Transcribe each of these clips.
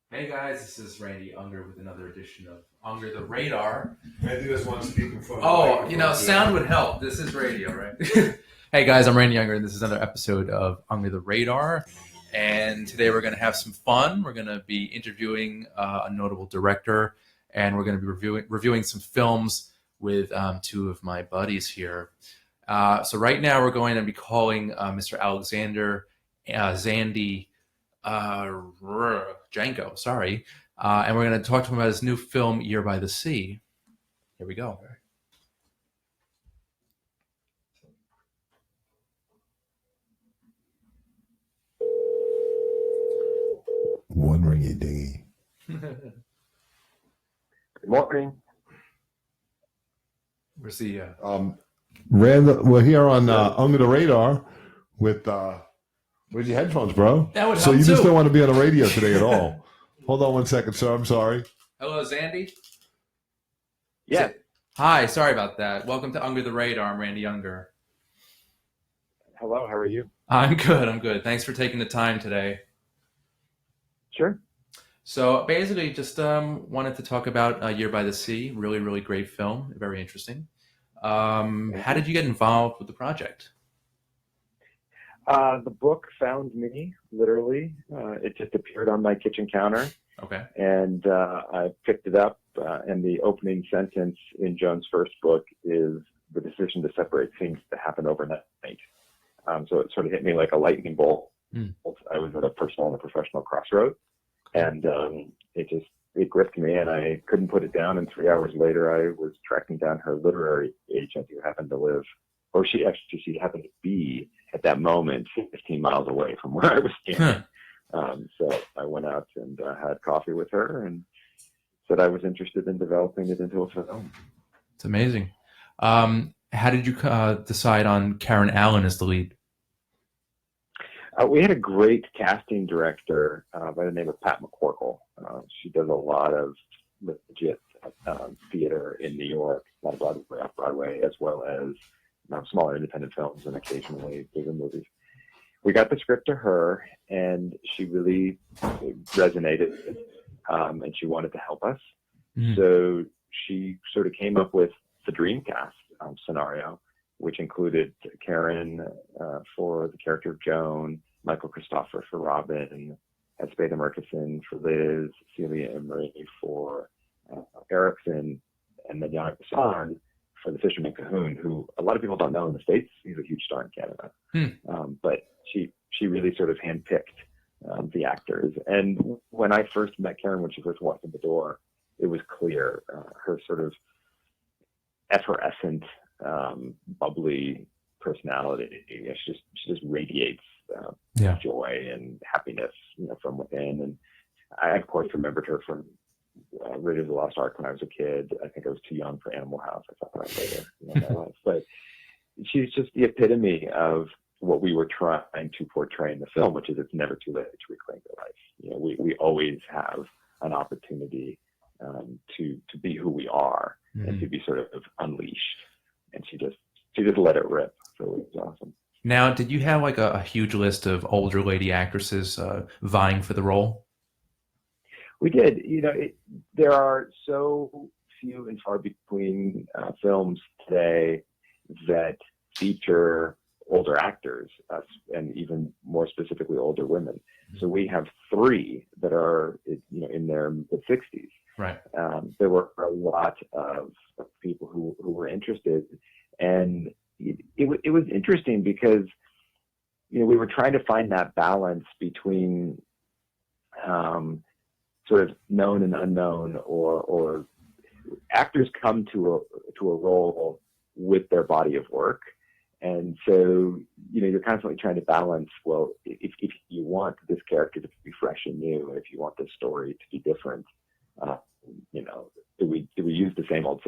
Hey guys, this is Randy Unger with another edition of Unger the Radar. Randy doesn't want to speak in front of Sound would help. This is radio, right? Hey guys, I'm Randy Unger, and this is another episode of Unger the Radar. And today we're going to have some fun. We're going to be interviewing a notable director, and we're going to be reviewing some films with two of my buddies here. So right now we're going to be calling Mr. Alexander Xandy Janko, sorry. And we're going to talk to him about his new film, Year by the Sea. Here we go. One ringy dingy. Good morning. Where's the... Randall, we're here on Under the Radar with... where's your headphones, bro? That would help So you too. just don't want to be on the radio today at all. Hold on one second, sir. I'm sorry. Hello, Xandy? Yeah. Hi, sorry about that. Welcome to Unger the Radar. I'm Randy Unger. Hello, how are you? I'm good. Thanks for taking the time today. Sure. So basically just wanted to talk about Year by the Sea. Really, really great film. Very interesting. How did you get involved with the project? The book found me, literally. It just appeared on my kitchen counter. Okay. And I picked it up, and the opening sentence in Joan's first book is the decision to separate things that happen overnight. So it sort of hit me like a lightning bolt. I was at a personal and a professional crossroad, and it gripped me, and I couldn't put it down. And 3 hours later, I was tracking down her literary agent who happened to live, or she happened to be at that moment 15 miles away from where I was standing. So I went out and had coffee with her and said I was interested in developing it into a film. It's amazing. How did you decide on Karen Allen as the lead? We had a great casting director by the name of Pat McCorkle. She does a lot of legit theater in New York, a lot of Broadway, off-Broadway, as well as smaller independent films and occasionally bigger movies. We got the script to her, and she really resonated, and she wanted to help us. So she sort of came up with the Dreamcast scenario, which included Karen for the character of Joan, Michael Christopher for Robin, Spade Murkison for Liz, Celia Emery for Erickson, and then Janko for the fisherman Cahoon, who a lot of people don't know in the States. He's a huge star in Canada. But she really sort of handpicked the actors. And when I first met Karen, when she first walked in the door, it was clear her sort of effervescent, bubbly personality. She just radiates joy and happiness, from within. And I, of course, remembered her from Raiders of the Lost Ark when I was a kid. I think I was too young for Animal House. I thought that later in my life. But she's just the epitome of what we were trying to portray in the film, which is it's never too late to reclaim your life. We always have an opportunity to be who we are and to be sort of unleashed. And she just let it rip. So it was awesome. Now, did you have like a huge list of older lady actresses vying for the role? We did. There are so few and far between films today that feature older actors, and even more specifically older women. So we have 3 that are, in their mid-60s. Right. There were a lot of people who were interested, and it was interesting because we were trying to find that balance between sort of known and unknown, or actors come to a role with their body of work, and so you're constantly trying to balance. Well, if you want this character to be fresh and new, and if you want this story to be different, do we use the same old?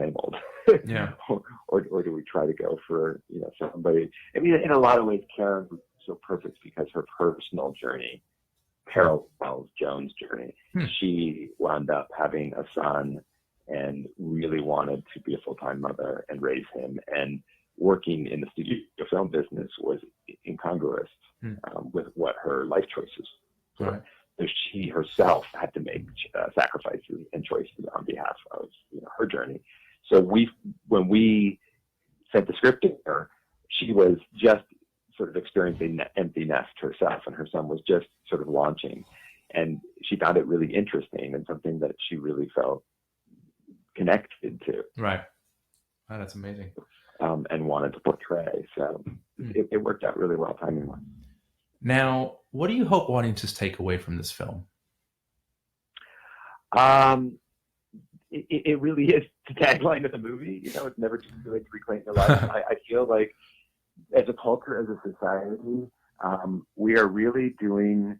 Yeah. or do we try to go for somebody? I mean, in a lot of ways, Karen was so perfect because her personal journey parallels Joan's journey. She wound up having a son and really wanted to be a full-time mother and raise him, and working in the studio film business was incongruous with what her life choices were. Right. So she herself had to make sacrifices and choices on behalf of her journey. So when we sent the script to her, she was just sort of experiencing an empty nest herself, and her son was just sort of launching, and she found it really interesting and something that she really felt connected to. Right. Oh, that's amazing. And wanted to portray. So it worked out really well timing-wise. Now, what do you hope audiences take away from this film? It really is the tagline of the movie. It's never too late to reclaim your life. I feel like as a culture, as a society, we are really doing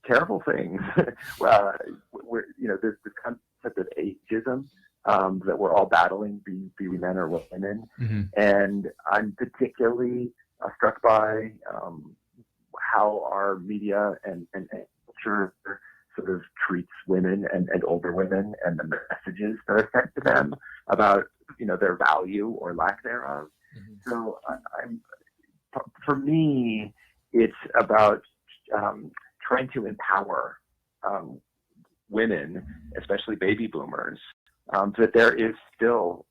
terrible things. There's this concept of ageism that we're all battling, be we men or women. Mm-hmm. And I'm particularly struck by how our media and culture sort of treats women and older women, and the messages that are sent to them about their value or lack thereof. Mm-hmm. So for me, it's about trying to empower women, especially baby boomers, that there is still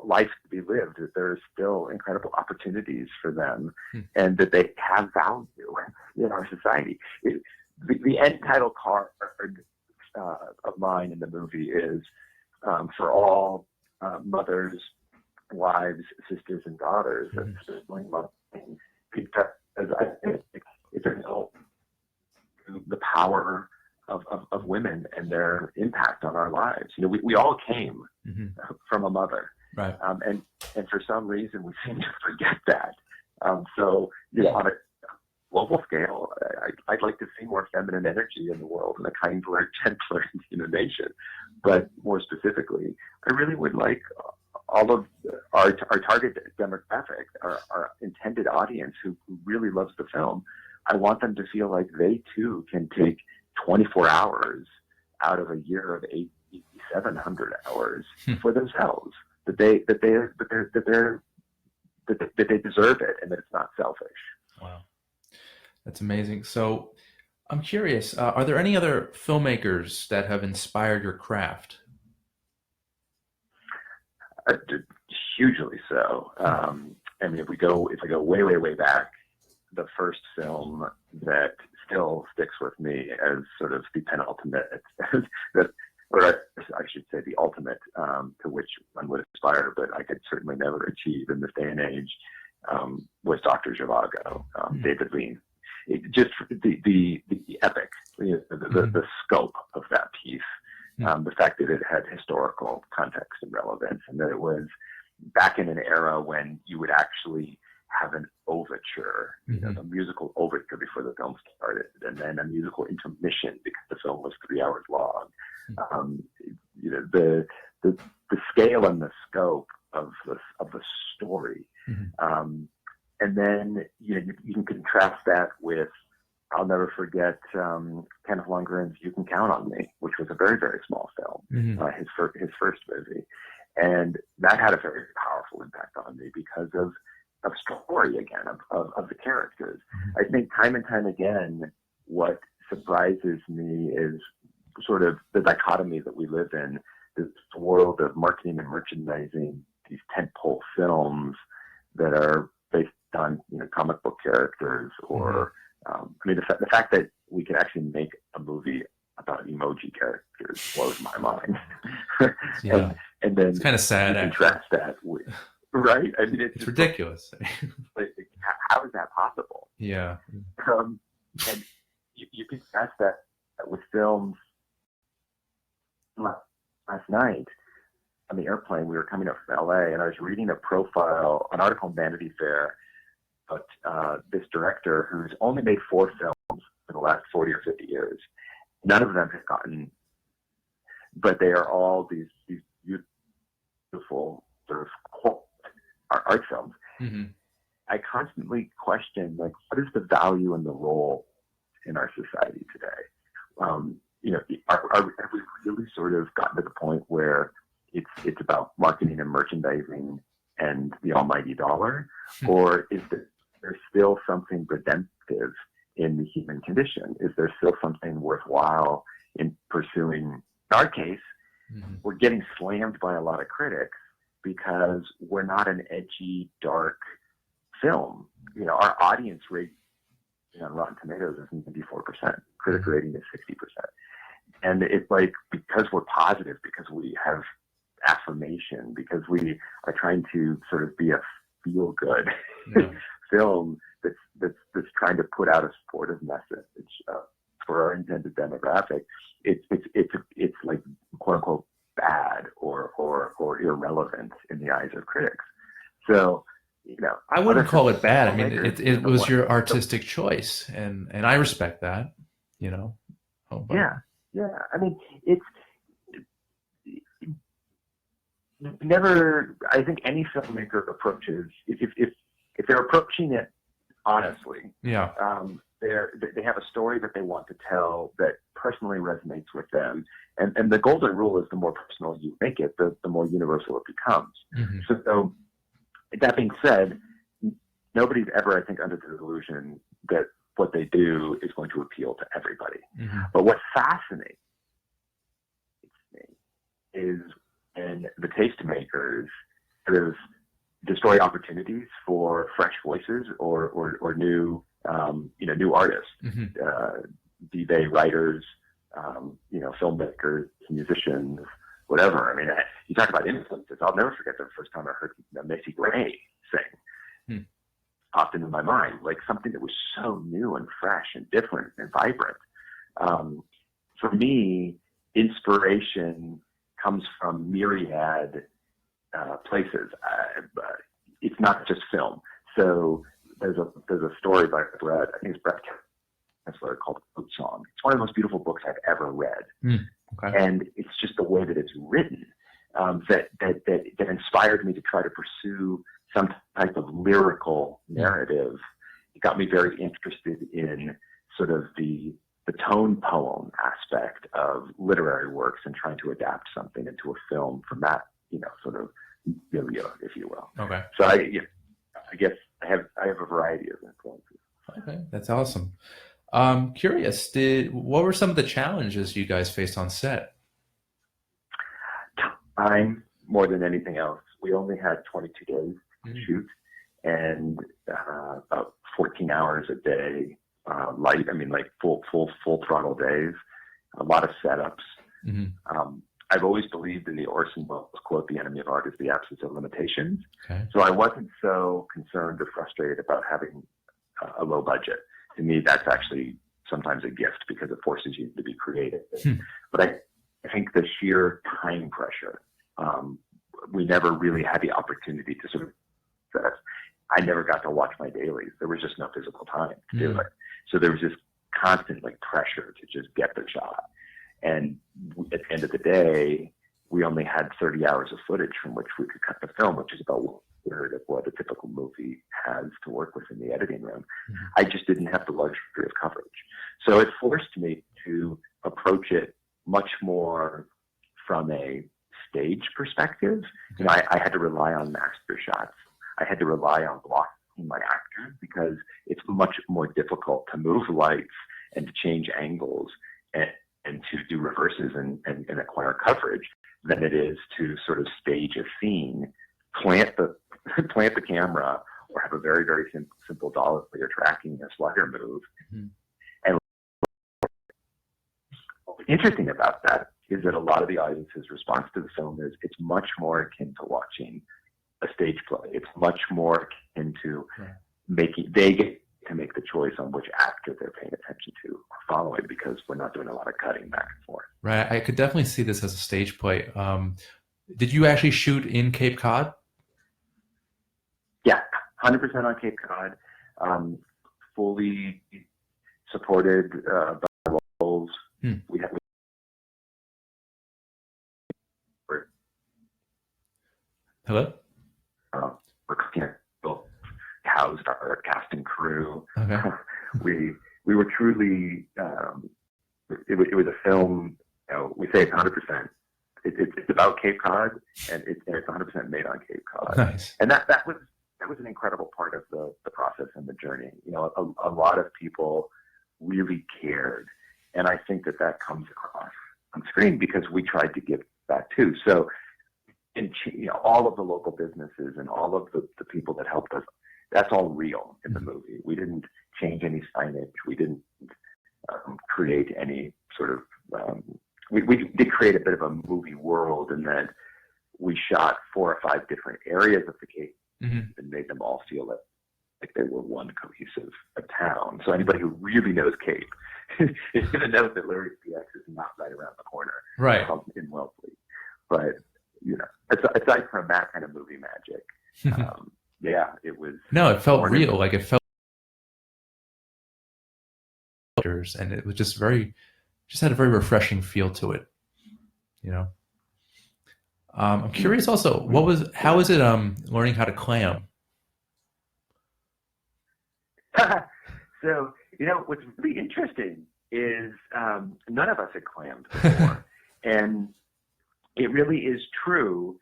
life to be lived, that there are still incredible opportunities for them, and that they have value in our society. The end title card of mine in the movie is for all mothers, wives, sisters, and daughters, because I think it's a note to the power of women and their impact on our lives. We all came from a mother, right? And for some reason we seem to forget that. So on a global scale, I'd like to see more feminine energy in the world, and a kinder, gentler, nation. But more specifically, I really would like all of our target demographic, our intended audience who really loves the film. I want them to feel like they too can take 24 hours out of a year of 8,700 hours for themselves. That they deserve it, and that it's not selfish. Wow, that's amazing. So, I'm curious: are there any other filmmakers that have inspired your craft? Hugely so. I mean, if I go way back, the first film that still sticks with me as sort of the penultimate, or I should say the ultimate, to which one would aspire, but I could certainly never achieve in this day and age, was Dr. Zhivago, David Lean. Just the epic, the scope of that piece, the fact that it had historical context and relevance, and that it was back in an era when you would actually have an overture, a musical overture before the film started, and then a musical intermission because the film was 3 hours long. The scale and the scope of the story, and then you can contrast that with, I'll never forget Kenneth Lundgren's "You Can Count on Me," which was a very, very small film, his first movie, and that had a very powerful impact on me because of story again, of the characters. I think time and time again, what surprises me is sort of the dichotomy that we live in, this world of marketing and merchandising, these tentpole films that are based on comic book characters or The fact that we could actually make a movie about emoji characters blows my mind. Yeah. and then It's kind of sad, you actually. contrast that with, right? I mean, It's ridiculous. like, how is that possible? Yeah. And you contrast that with films. Last night on the airplane, we were coming up from LA, and I was reading an article in Vanity Fair about this director who's only made 4 films in the last 40 or 50 years. None of them have gotten, but they are all these beautiful sort of art films. Mm-hmm. I constantly question, like, what is the value and the role in our society today? Have we really sort of gotten to the point where it's about marketing and merchandising and the almighty dollar, or is there still something redemptive in the human condition? Is there still something worthwhile in pursuing? In our case, we're getting slammed by a lot of critics because we're not an edgy, dark film. Our audience rating on Rotten Tomatoes is 94%. Critic rating is 60%. And it's like, because we're positive, because we have affirmation, because we are trying to sort of be a feel-good film that's trying to put out a supportive message for our intended demographic. It's like, quote unquote, bad or irrelevant in the eyes of critics. So, I wouldn't call it bad. I mean, it was your artistic choice, and I respect that. Yeah. I mean, it's never. I think any filmmaker approaches, if they're approaching it honestly, they have a story that they want to tell that personally resonates with them, and the golden rule is the more personal you make it, the more universal it becomes. Mm-hmm. So that being said, nobody's ever, I think, under the delusion that what they do is going to appeal to everybody. Mm-hmm. But what fascinates me is when the tastemakers sort of destroy opportunities for fresh voices or new, new artists, be they writers, filmmakers, musicians, whatever. I mean, you talk about influences. I'll never forget the first time I heard Macy Gray sing. Popped into my mind, like something that was so new and fresh and different and vibrant. For me, inspiration comes from myriad places. It's not just film. So there's a story by Brett, I think it's Brett Kessler, called Boat Song. It's one of the most beautiful books I've ever read. Okay. And it's just the way that it's written that inspired me to try to pursue some type of lyrical narrative. It got me very interested in sort of the tone poem aspect of literary works and trying to adapt something into a film from that, sort of milieu, if you will. Okay. So I guess I have a variety of influences. Okay, that's awesome. Curious, what were some of the challenges you guys faced on set? Time more than anything else. We only had 22 days to shoot, and about 14 hours a day, full throttle days, a lot of setups. I've always believed in the Orson Welles quote, "The enemy of art is the absence of limitations." Okay. So I wasn't so concerned or frustrated about having a low budget. To me, that's actually sometimes a gift because it forces you to be creative. But I think the sheer time pressure, we never really had the opportunity to sort of, I never got to watch my dailies. There was just no physical time to do it. So there was this constant pressure to just get the shot. And at the end of the day, we only had 30 hours of footage from which we could cut the film, which is about 1/3 of what a typical movie has to work with in the editing room. I just didn't have the luxury of coverage. So it forced me to approach it much more from a stage perspective. I had to rely on master shots. I had to rely on blocking my actors because it's much more difficult to move lights and to change angles and to do reverses and acquire coverage than it is to sort of stage a scene, plant the camera, or have a very, very simple dolly or tracking a slider move. Mm-hmm. And what's interesting about that is that a lot of the audience's response to the film is it's much more akin to watching a stage play. It's much more akin to they get to make the choice on which actor they're paying attention to or following, because we're not doing a lot of cutting back and forth. Right. I could definitely see this as a stage play. Did you actually shoot in Cape Cod? Yeah, 100% on Cape Cod. Fully supported by locals. We had Hello? we're housed our cast and crew. Okay. we were truly. It was a film. We say it's 100%. It's about Cape Cod, and it's 100% made on Cape Cod. Nice. And that was an incredible part of the process and the journey. A lot of people really cared, and I think that comes across on screen because we tried to give back too. So, all of the local businesses and all of the people that helped us, that's all real in the movie. We didn't change any signage. We didn't create any sort of. We did create a bit of a movie world, and then we shot 4 or 5 different areas of the Cape and made them all feel like they were one cohesive town. So anybody who really knows Cape is going to know that Larry's PX is not right around the corner, right, in Wellesley. But aside from that kind of movie magic, it was. No, it felt real. Like it felt, and it was just had a very refreshing feel to it. I'm curious also, how is it learning how to clam? So, what's really interesting is none of us had clammed before. And it really is true.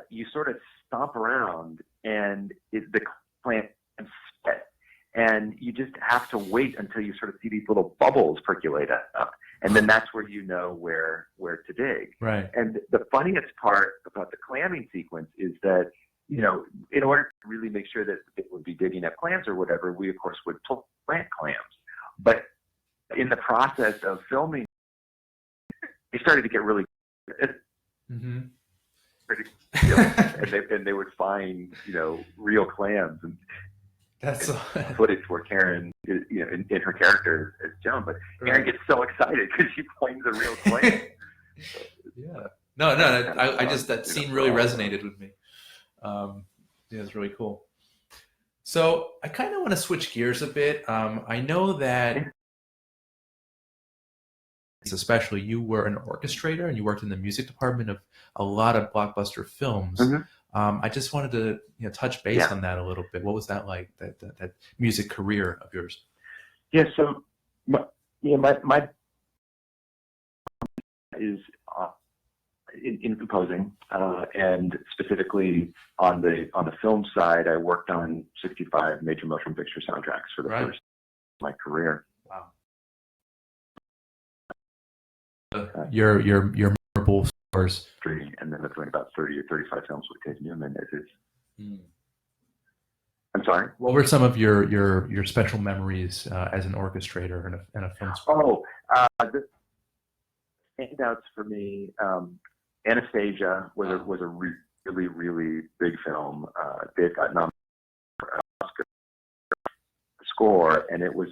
You sort of stomp around and the clam spit. And you just have to wait until you sort of see these little bubbles percolate up. And then that's where you know where to dig. Right. And the funniest part about the clamming sequence is that, in order to really make sure that it would be digging up clams or whatever, we of course would plant clams. But in the process of filming, they started to get really good. Mm-hmm. And they would find, real clams. And that's footage where Karen, in her character as Joan, but Karen gets so excited because she finds a real clam. Yeah. No. I just, that scene really resonated with me. It's really cool. So I kind of want to switch gears a bit. I know that, especially, you were an orchestrator and you worked in the music department of a lot of blockbuster films. Mm-hmm. I just wanted to touch base on that a little bit. What was that like, that music career of yours? Yeah, so my is in composing, and specifically on the film side, I worked on 65 major motion picture soundtracks for the first of my career. Wow. Your memorable scores. And then I've done about 30 or 35 films with Ted Newman as his. I'm sorry? What were some of your special memories as an orchestrator in a film score? The standouts for me, Anastasia was a really, really big film. Dave got nominated for Oscar score, and it was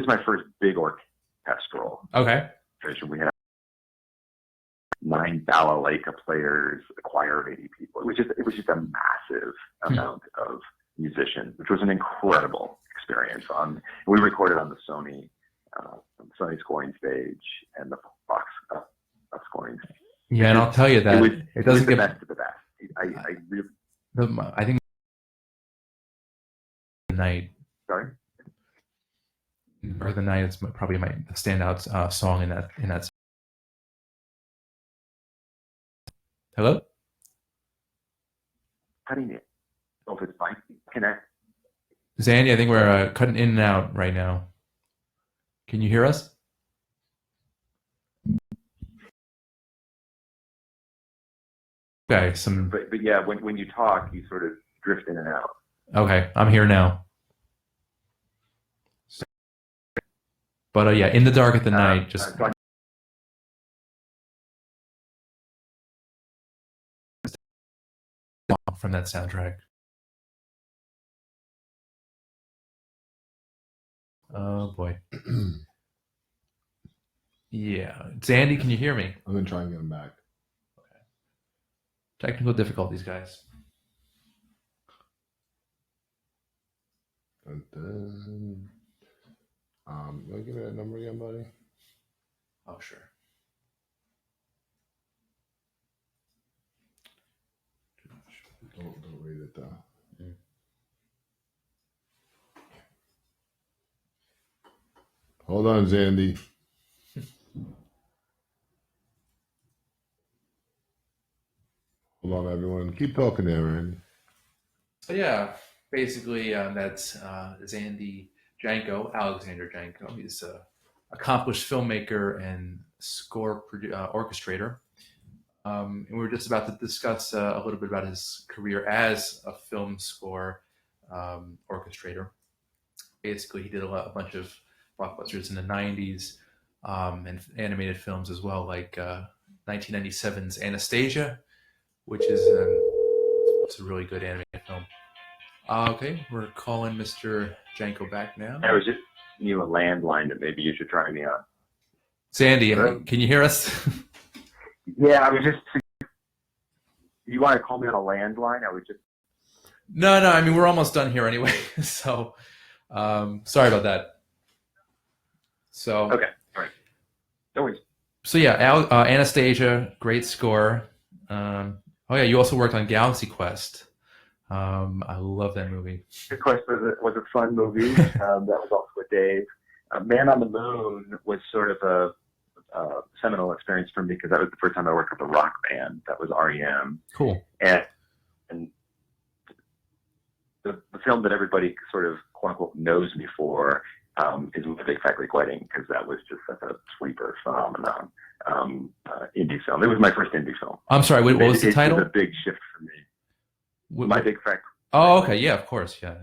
my first big orchestral. Okay. We had 9 balalaika players, a choir of 80 people. It was just a massive amount of musicians, which was an incredible experience. We recorded on the Sony scoring stage and the Fox scoring stage. Yeah, and I'll tell you that it doesn't get the best of the best. I think the night. Sorry. Or the night is probably my standout song in that. Hello? Cutting it. Oh, if it's fine, connect. Xandy, I think we're cutting in and out right now. Can you hear us? Okay. But yeah, when you talk, you sort of drift in and out. Okay, I'm here now. But yeah, In the Dark at the Night, just from that soundtrack. Oh boy. Yeah, Xandy, can you hear me? I'm gonna try and get him back. Okay. Technical difficulties, guys. Dun, dun. You wanna give me that number again, buddy? Oh, sure. Don't read it though. Hold on, Xandy. Hold on, everyone. Keep talking there, Randy. So yeah, basically that's Xandy Janko, Alexander Janko. He's an accomplished filmmaker and score orchestrator. And we're just about to discuss a little bit about his career as a film score orchestrator. Basically, he did a bunch of blockbusters in the 90s and animated films as well, like 1997's Anastasia, which is it's a really good animated film. Okay, we're calling Mr. Janko back now. I was just a landline that maybe you should try me on. Sandy, can you hear us? Yeah, I was just. You want to call me on a landline? I was just. No. I mean, we're almost done here anyway. So, sorry about that. So. Okay. All right. No worries. So yeah, Anastasia, great score. Oh yeah, you also worked on Galaxy Quest. I love that movie. Galaxy Quest was a fun movie. That was also with Dave. Man on the Moon was sort of a seminal experience for me because that was the first time I worked with a rock band. That was REM. Cool. And the film that everybody sort of quote unquote knows me for is My Big Fat Greek Wedding, because that was just such a sleeper phenomenon. Indie film. It was my first indie film. I'm sorry. What was the title? It was a big shift for me. My Big Fat. Oh, okay. Yeah, of course. Yeah.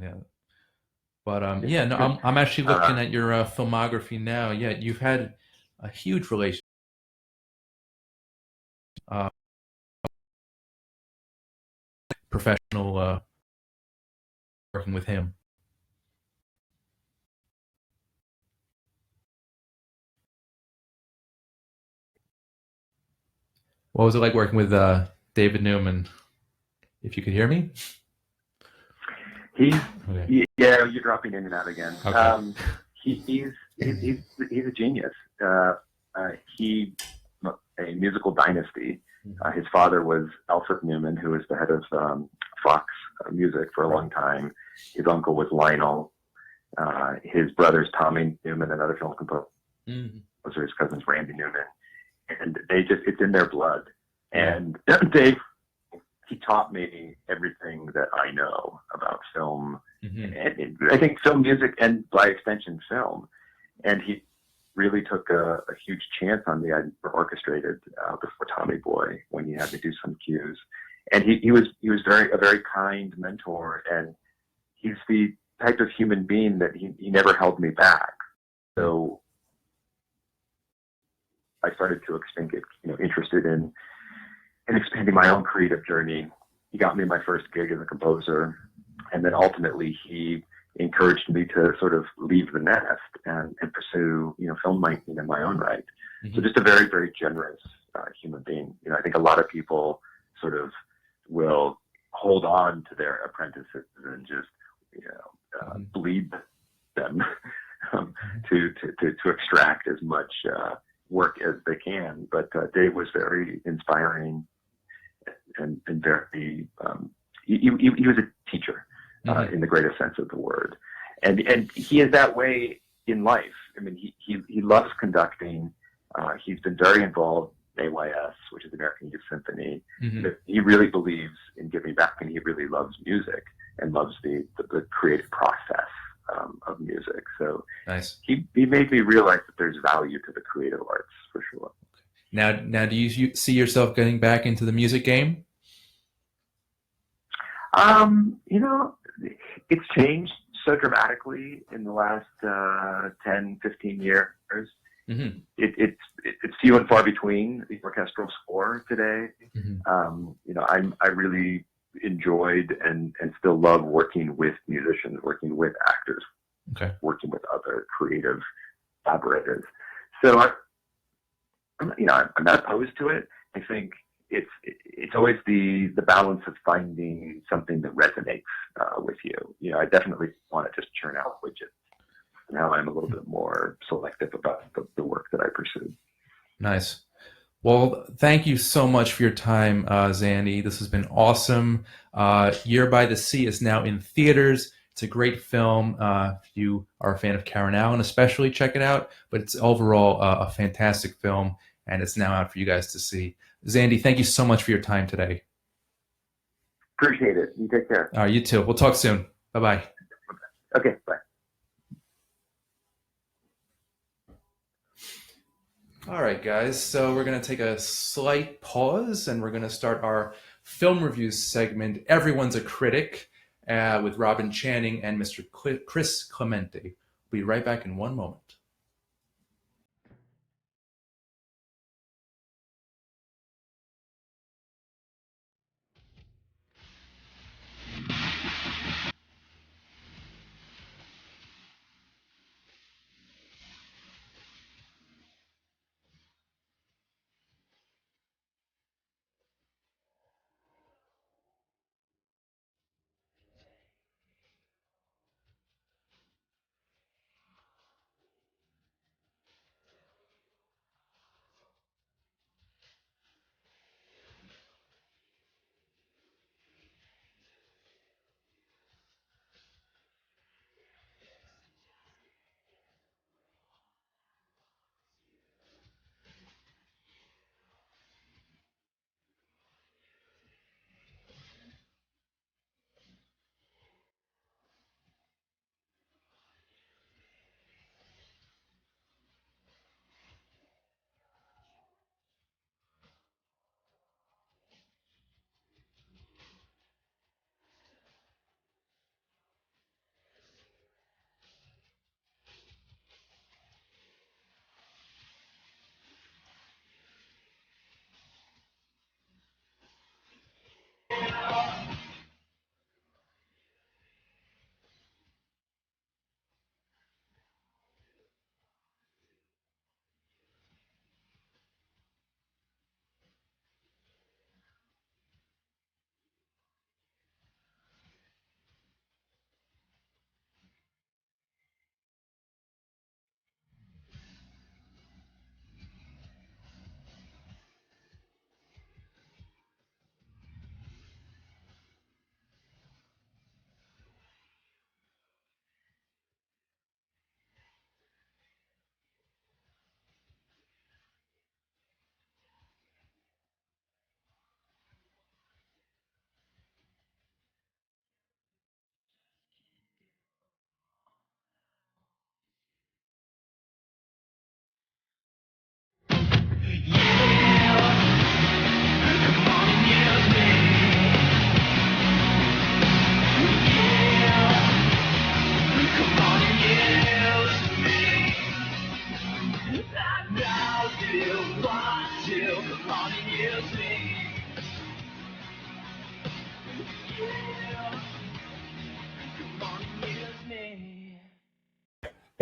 But I'm actually looking at your filmography now. Yeah, you've had a huge relation. Professional working with him. What was it like working with David Newman? If you could hear me? Yeah, you're dropping in and out again. Okay. He's a genius. He a musical dynasty. His father was Alfred Newman, who was the head of Fox Music for a long time. His uncle was Lionel. His brother's Tommy Newman, another film composer. His cousin's Randy Newman. And it's in their blood. And Dave, he taught me everything that I know about film. And I think film music and by extension film. And he really took a huge chance on me. I orchestrated before Tommy Boy when he had me do some cues. And he was a very kind mentor, and he's the type of human being that he never held me back. So I started to get interested in expanding my own creative journey. He got me my first gig as a composer, and then ultimately he encouraged me to sort of leave the nest and pursue filmmaking in my own right. So just a very, very generous human being. I think a lot of people sort of will hold on to their apprentices and just bleed them to extract as much work as they can. But Dave was very inspiring and very he was a teacher in the greatest sense of the word, and he is that way in life. I mean, he loves conducting. He's been very involved in AYS, which is the American Youth Symphony. He really believes in giving back, and he really loves music and loves the creative process of music. So nice. He made me realize that there's value to the creative arts for sure. Now, do you see yourself getting back into the music game? You know, it's changed so dramatically in the last 10, 15 years. Mm-hmm. It's few and far between the orchestral score today. Mm-hmm. You know, I really enjoyed and still love working with musicians, working with actors, Okay. working with other creative collaborators. So I'm not opposed to it. I think it's always the balance of finding something that resonates with you. You know, I definitely want to just churn out widgets. Now I'm a little bit more selective about the work that I pursue. Nice. Well, thank you so much for your time, Xandy. This has been awesome. Year by the Sea is now in theaters. It's a great film. If you are a fan of Karen Allen, especially, check it out. But it's overall a fantastic film, and it's now out for you guys to see. Xandy, thank you so much for your time today. Appreciate it. You take care. You too. We'll talk soon. Bye-bye. Okay, bye. All right, guys. So we're going to take a slight pause, and we're going to start our film reviews segment, Everyone's a Critic, with Robin Channing and Mr. Chris Clemente. We'll be right back in one moment.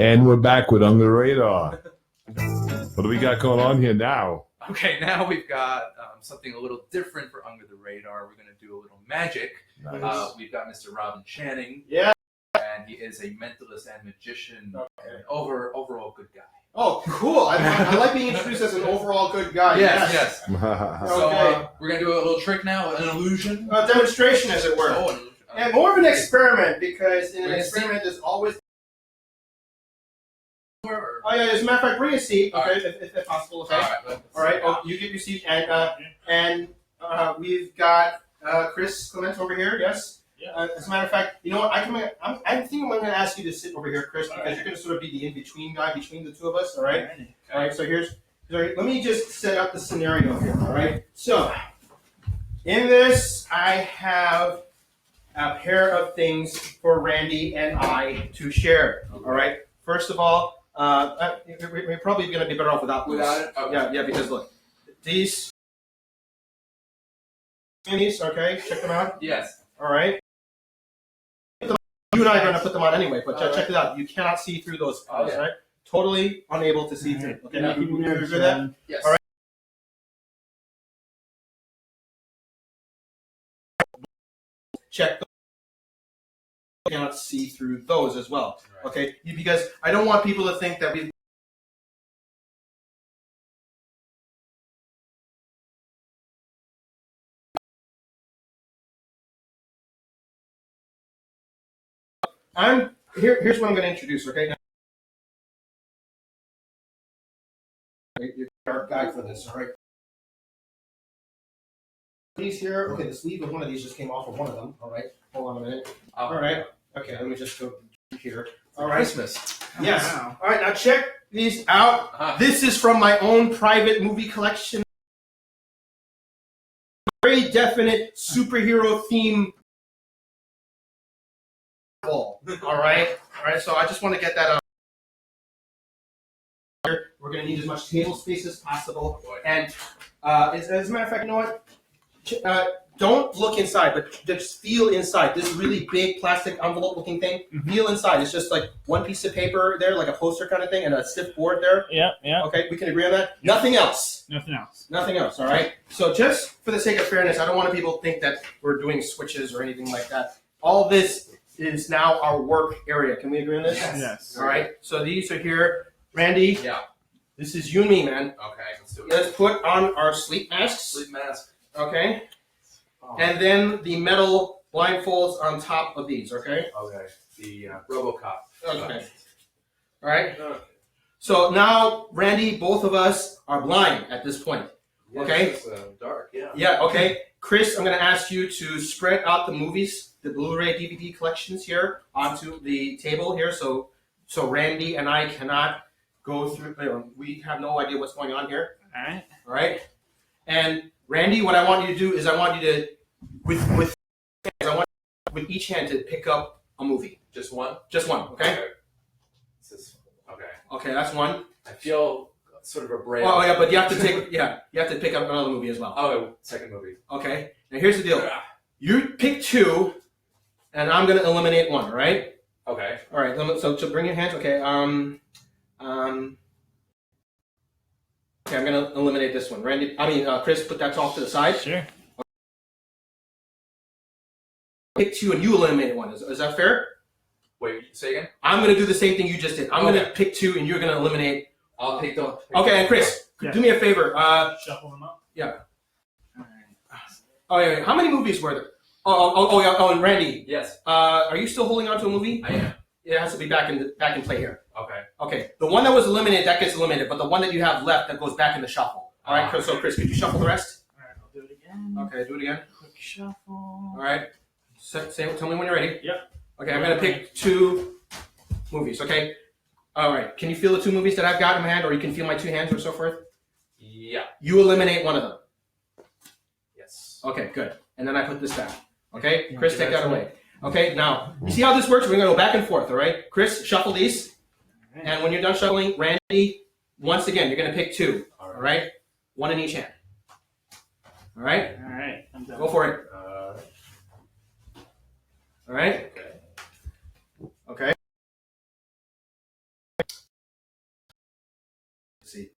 And we're back with Under the Radar. What do we got going on here now? Okay, now we've got something a little different for Under the Radar. We're going to do a little magic. Nice. We've got Mr. Robin Channing. Yeah. And he is a mentalist and magician, and overall good guy. Oh, cool. I like being introduced as an overall good guy. Yes. So Okay. we're going to do a little trick now, an illusion. A demonstration, as it were. Oh, an illusion. And more of an experiment, because in an Bring a experiment, there's always... Or- Oh, yeah, as a matter of fact, bring a seat, All okay, right. if possible, okay? All right. Oh, you get your seat, and we've got Chris Clemente over here, yes? Yeah. As a matter of fact, you know what, I think I'm going to ask you to sit over here, Chris, because you're going to sort of be the in-between guy between the two of us, all right? All right, so let me just set up the scenario here, all right? So, in this, I have a pair of things for Randy and I to share. All right. First of all, we're probably going to be better off without those. Without it? Okay. Yeah, because look, these, okay, check them out. Yes. All right. You and I are going to put them on anyway, but check it out. You cannot see through those guys, right? Totally unable to see through. Okay, now you agree with that? Yes. All right. Check. You cannot see through those as well. Right. Okay, because I don't want people to think that we. Here's what I'm going to introduce. Okay. You're our guide for this. All right. These here. Okay, the sleeve of one of these just came off of one of them. All right. Hold on a minute. All right. Okay, let me just go here. All right. Christmas. Yes. Wow. All right, now check these out. This is from my own private movie collection. Very definite superhero theme. All right. So I just want to get that out. We're going to need as much table space as possible. And as a matter of fact, you know what? Don't look inside, but just feel inside. This really big plastic envelope-looking thing. Feel inside. It's just like one piece of paper there, like a poster kind of thing, and a stiff board there. Yeah. Okay, we can agree on that. Nothing else. Nothing else. Nothing else. All right. So just for the sake of fairness, I don't want people to think that we're doing switches or anything like that. All this is now our work area. Can we agree on this? Yes. All right. So these are here. Randy. Yeah. This is you and me, man. Okay, let's do it. Let's put on our sleep masks. Sleep mask. Okay. And then the metal blindfolds on top of these, okay? Okay. The RoboCop. Okay. All right. So now, Randy, both of us are blind at this point. Yes, Okay. It's dark. Yeah. Yeah. Okay. Chris, I'm going to ask you to spread out the movies, the Blu-ray DVD collections here onto the table here, so Randy and I cannot go through. We have no idea what's going on here. All right. All right. And Randy, what I want you to do is I want you to, with each hand to pick up a movie. Just one? Just one, okay? Okay. Okay, that's one. I feel sort of a braille. Oh yeah, but you have to pick up another movie as well. Oh, second movie. Okay. Now here's the deal. You pick two, and I'm gonna eliminate one. All right. Okay. All right. So bring your hands. Okay. Okay, I'm gonna eliminate this one. Chris, put that off to the side. Sure. Pick two, and you eliminate one. Is that fair? Wait, say again? I'm gonna do the same thing you just did. I'm gonna pick two, and you're gonna eliminate. I'll pick them. Okay, and Chris, do me a favor. Shuffle them up. Yeah. All right. Oh, yeah. How many movies were there? Oh, yeah. Oh, and Randy. Yes. Are you still holding on to a movie? I am. It has to be back in play here. Okay. Okay. The one that was eliminated, that gets eliminated, but the one that you have left, that goes back in the shuffle. All right. Okay. So Chris, could you shuffle the rest? All right. I'll do it again. Okay. Do it again. Quick shuffle. All right. Tell me when you're ready. Yep. Okay. I'm gonna pick two movies. Okay. All right. Can you feel the two movies that I've got in my hand, or you can feel my two hands, or so forth? Yeah. You eliminate one of them. Yes. Okay. Good. And then I put this down. Okay. Yeah, Chris, take that away. Okay. Now, you see how this works? We're gonna go back and forth. All right. Chris, shuffle these. All right. And when you're done shuffling, Randy, once again, you're going to pick two. All All right? One in each hand. All right? All right. I'm done. Go for it. All right? Okay. Okay. Let's see.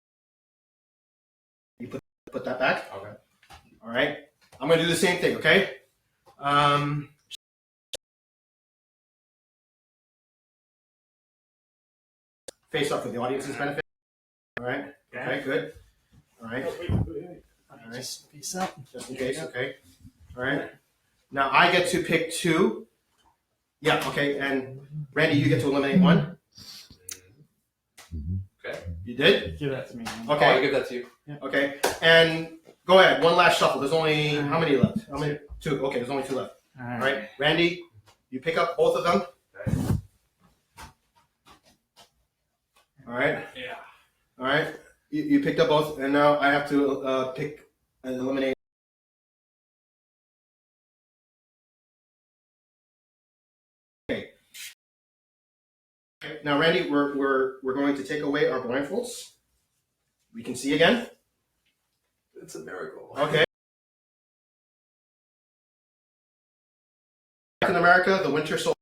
You put that back. Okay. All right? I'm going to do the same thing, okay? Face up for the audience's benefit. All right? Okay, good. All right. Oh, wait. All right. Just piece up. Just in case, okay. All right. Now I get to pick two. Yeah, okay. And Randy, you get to eliminate one. Okay. You did? Give that to me. I'll Okay. give that to you. Okay. And go ahead. One last shuffle. There's only how many left? How many? Two. Okay, there's only two left. All All right. Randy, you pick up both of them. Okay. All right. Yeah. All right. You picked up both, and now I have to pick and eliminate Okay. Now, Randy, we're going to take away our blindfolds. We can see again. It's a miracle. Okay. In America, the Winter Soldier.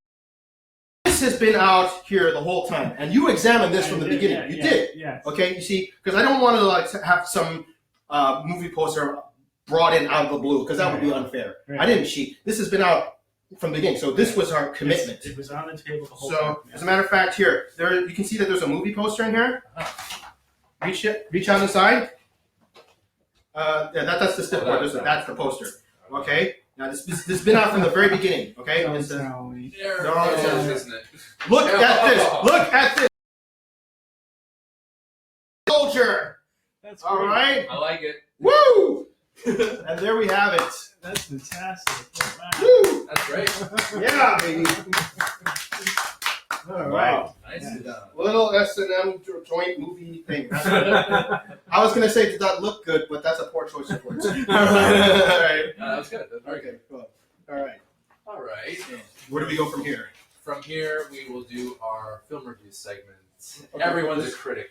This has been out here the whole time, and you examined this from the beginning. Yeah, you yeah, did. Yes. Okay. You see, because I don't want to like have some movie poster brought in out of the blue, because that would be unfair. Right. I didn't cheat. This has been out from the beginning, so this was our commitment. It was on the table the whole time. So, as a matter of fact, here, you can see that there's a movie poster in here. Reach on the side. That's the stiff part. That's the poster. Okay. Now this has been out from the very beginning. Okay. Don't It's, tell me. There No, it no, is, no. isn't it? look at this. Look at this. Soldier. That's All great. right. I like it. Woo! And there we have it. That's fantastic. Wow. Woo! That's great. Yeah, baby. All right. Nicely done. Little S&M joint movie thing. I was gonna say, did that look good? But that's a poor choice of words. All right. No, that was good. That's very Okay. good. Cool. All right. All right. Where do we go from here? From here, we will do our film review segment. Okay. Everyone's a critic.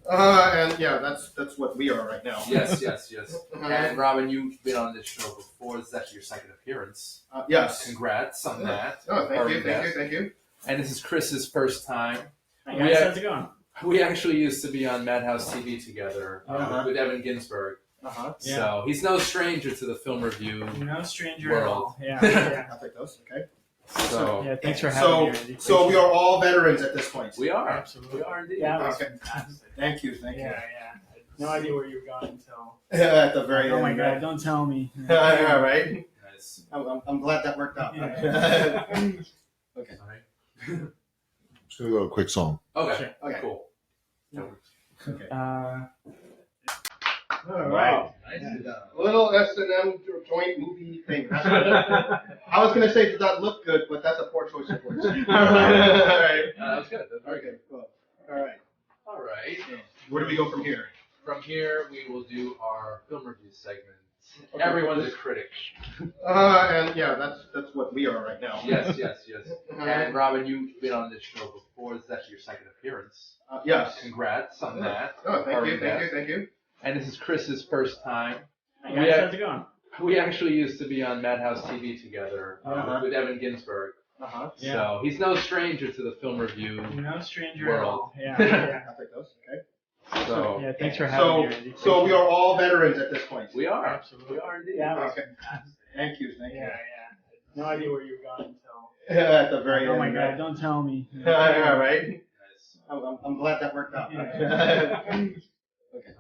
And yeah, that's what we are right now. Yes, yes, yes. And Robin, you've been on this show before. This is actually your second appearance. Yes. Congrats on that. Oh, thank you, Very thank you, best. thank you. And this is Chris's first time. Hi guys, how's it going? We actually used to be on Madhouse TV together Uh-huh. with Evan Ginsberg. Uh-huh. Yeah. So he's no stranger to the film review. No stranger World. at all. Yeah, yeah. I'll take those. Okay. So Yeah, thanks for having me, Randy. So we are all veterans at this point. we are. Absolutely. We are indeed. Yeah, that was Okay. fantastic. Thank you, thank Yeah, you. yeah. I had no idea where you were going until. At the very Oh end. my god, don't tell me. All right. Nice. I'm glad that worked out. Yeah. Okay. All right. Just gonna go to a quick song. Okay. Sure. Okay. Cool. Okay. All right. Nice. Little S&M joint movie thing. I was gonna say, did that look good? But that's a poor choice of words. All right. That was good. That's very Okay. good. Cool. All right. All right. Where do we go from here? From here, we will do our film review segment. Okay. Everyone's a critic. And yeah, that's what we are right now. Yes, yes, yes. And Robin, you've been on this show before. This is actually your second appearance. Yes. Congrats on that. Oh, thank Very you, thank you, best. thank you. And this is Chris's first time. Hi guys, how's it going? We actually used to be on Madhouse TV together Uh-huh. with Evan Ginsberg. Uh-huh. Yeah. So he's no stranger to the film review. No stranger at World. all. Yeah, yeah. I'll take those. Okay. So Yeah, thanks for having me, Randy. So we are all veterans at this point. we are. Absolutely. We are indeed. Yeah, that was Okay. fantastic. Thank you, thank Yeah, you. yeah. No idea where you were going until. At the very Oh end. my god, don't tell me. All right. Nice. I'm glad that worked out. Yeah. Okay.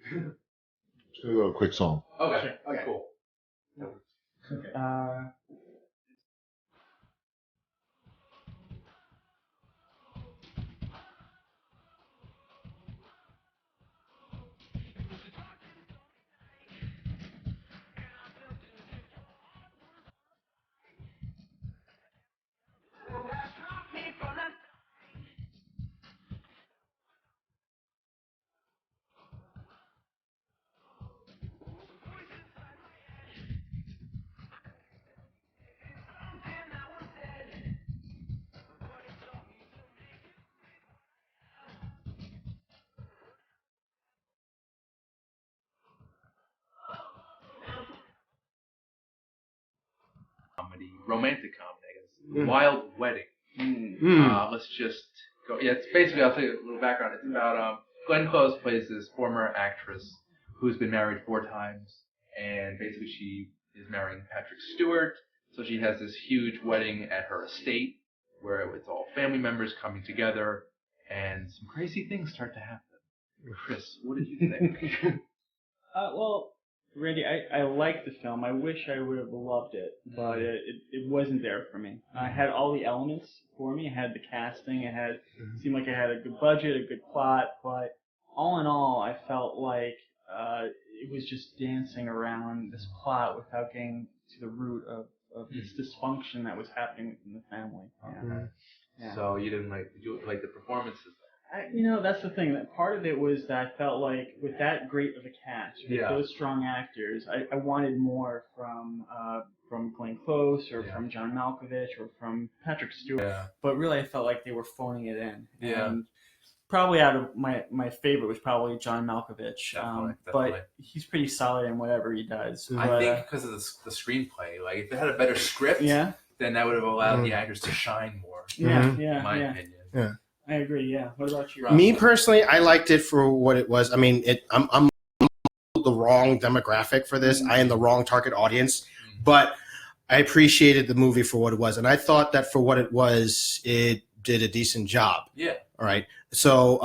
Just gonna go to a quick song. Okay. Okay. Cool. Okay. Comedy, romantic comedy, I guess. Mm. Wild Wedding. Mm. Let's just go. Yeah, it's basically, I'll tell you a little background. It's about Glenn Close plays this former actress who's been married 4 times, and basically she is marrying Patrick Stewart. So she has this huge wedding at her estate where it's all family members coming together, and some crazy things start to happen. Chris, what did you think? Well, Randy, I liked the film. I wish I would have loved it, but it wasn't there for me. I had all the elements for me. I had the casting. It seemed like I had a good budget, a good plot, but all in all, I felt like it was just dancing around this plot without getting to the root of this dysfunction that was happening within the family. Yeah. So you didn't did you like the performances? That's the thing. That part of it was that I felt like with that great of a cast, with those strong actors, I wanted more from Glenn Close or from John Malkovich or from Patrick Stewart. Yeah. But really, I felt like they were phoning it in. Yeah. And probably out of my favorite was probably John Malkovich. Definitely. But he's pretty solid in whatever he does. I But, think because of the screenplay, like if it had a better script, then that would have allowed the actors to shine more. In my opinion. Yeah. I agree. Yeah. What about you? Me personally, I liked it for what it was. I mean, I'm the wrong demographic for this. I am the wrong target audience, but I appreciated the movie for what it was, and I thought that for what it was, it did a decent job. Yeah. All right. So,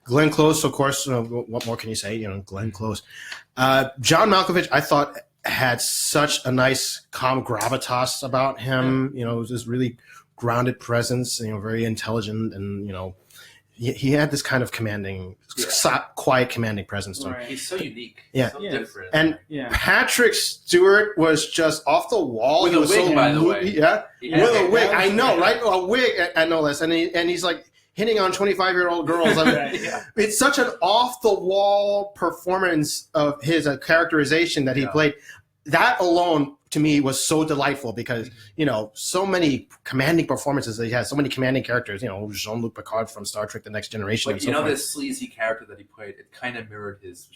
Glenn Close, of course. What more can you say? Glenn Close. John Malkovich, I thought had such a nice, calm gravitas about him. It was this really grounded presence, very intelligent, and he had this kind of commanding, quiet, commanding presence to him. Right. He's so unique. Yeah, so different. And Patrick Stewart was just off the wall. With a wig, by the way. Yeah, with a wig. I know, right? A wig. I know this, and he's like hitting on 25-year-old girls. I mean, it's such an off the wall performance of his characterization that he played. That alone, to me, was so delightful because, so many commanding performances that he has, so many commanding characters, Jean-Luc Picard from Star Trek The Next Generation. But this sleazy character that he played, it kind of mirrored his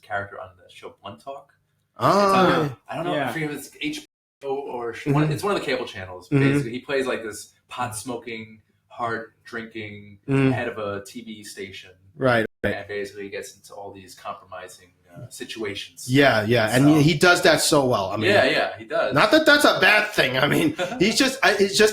character on the show Blunt Talk. I don't know, I forget if it's HBO or it's one of the cable channels. Basically, he plays like this pot-smoking, hard-drinking head of a TV station. Right. And basically gets into all these compromising situations. Yeah, and he does that so well. I mean, he does. Not that that's a bad thing. I mean, it's just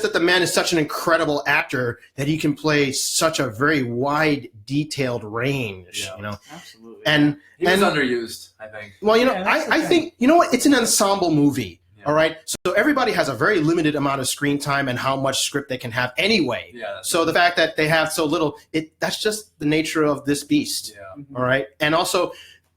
that the man is such an incredible actor that he can play such a very wide, detailed range. Absolutely. And he was underused, I think. Well, I think what? It's an ensemble movie. All right. So everybody has a very limited amount of screen time and how much script they can have anyway. Yeah. So the fact that they have so little, that's just the nature of this beast. Yeah. All right. And also,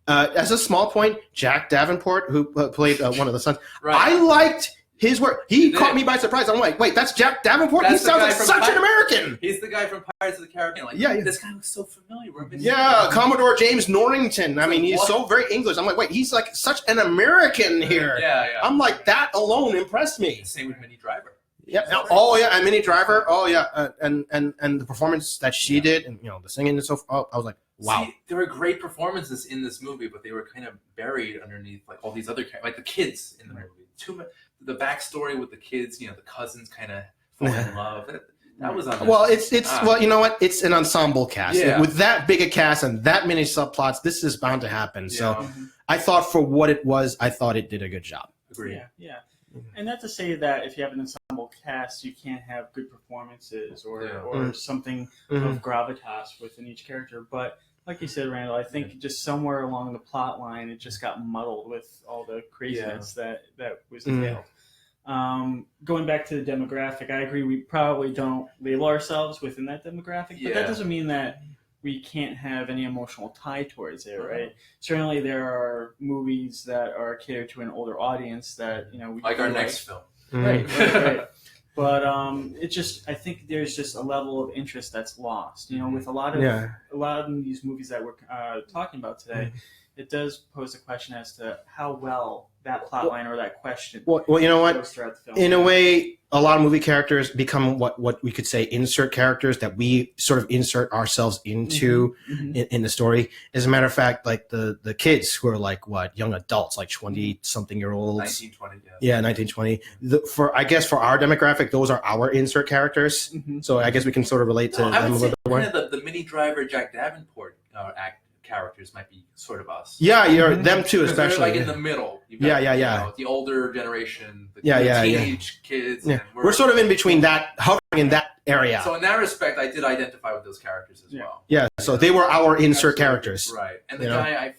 as a small point, Jack Davenport, who played one of the sons, I liked his work. He caught me by surprise. I'm like, wait, that's Jack Davenport? He sounds like such an American. He's the guy from Pirates of the Caribbean. Like, this guy looks so familiar. Commodore James Norrington. I mean, he's so very English. I'm like, wait, he's like such an American here. Yeah. I'm like, that alone impressed me. Same with Minnie Driver. Yeah. And Minnie Driver. And the performance that she did, and the singing and so forth. I was like, wow. See, there were great performances in this movie, but they were kind of buried underneath like all these other like the kids in the movie. The backstory with the kids, the cousins kind of fall in love. That was on. Well, it's well, you know what? It's an ensemble cast. Yeah. With that big a cast and that many subplots, this is bound to happen. So I thought for what it was, I thought it did a good job. Agreed. Yeah. And not to say that if you have an ensemble cast, you can't have good performances or something of gravitas within each character. But like you said, Randall, I think just somewhere along the plot line, it just got muddled with all the craziness that was entailed. Going back to the demographic, I agree. We probably don't label ourselves within that demographic, but that doesn't mean that we can't have any emotional tie towards it, right? Certainly, there are movies that are catered to an older audience that we like our next film, right. But I think there's just a level of interest that's lost. With a lot of these movies that we're talking about today, it does pose a question as to how well that plot line or that question. Well, you know what? Goes throughout the film. In a way, a lot of movie characters become what we could say insert characters that we sort of insert ourselves into in the story. As a matter of fact, like the kids who are like young adults, like 20-something-year-olds. 1920. Yeah, 1920. I guess for our demographic, those are our insert characters. So I guess we can sort of relate to them a little bit more. The Minnie Driver, Jack Davenport characters might be sort of us. Yeah, them too, especially. They're like in the middle. You've got, the older generation, the teenage kids. Yeah. We're sort of in between that, hovering in that area. So in that respect, I did identify with those characters as well. Yeah, so they were our insert characters. Right. And the guy,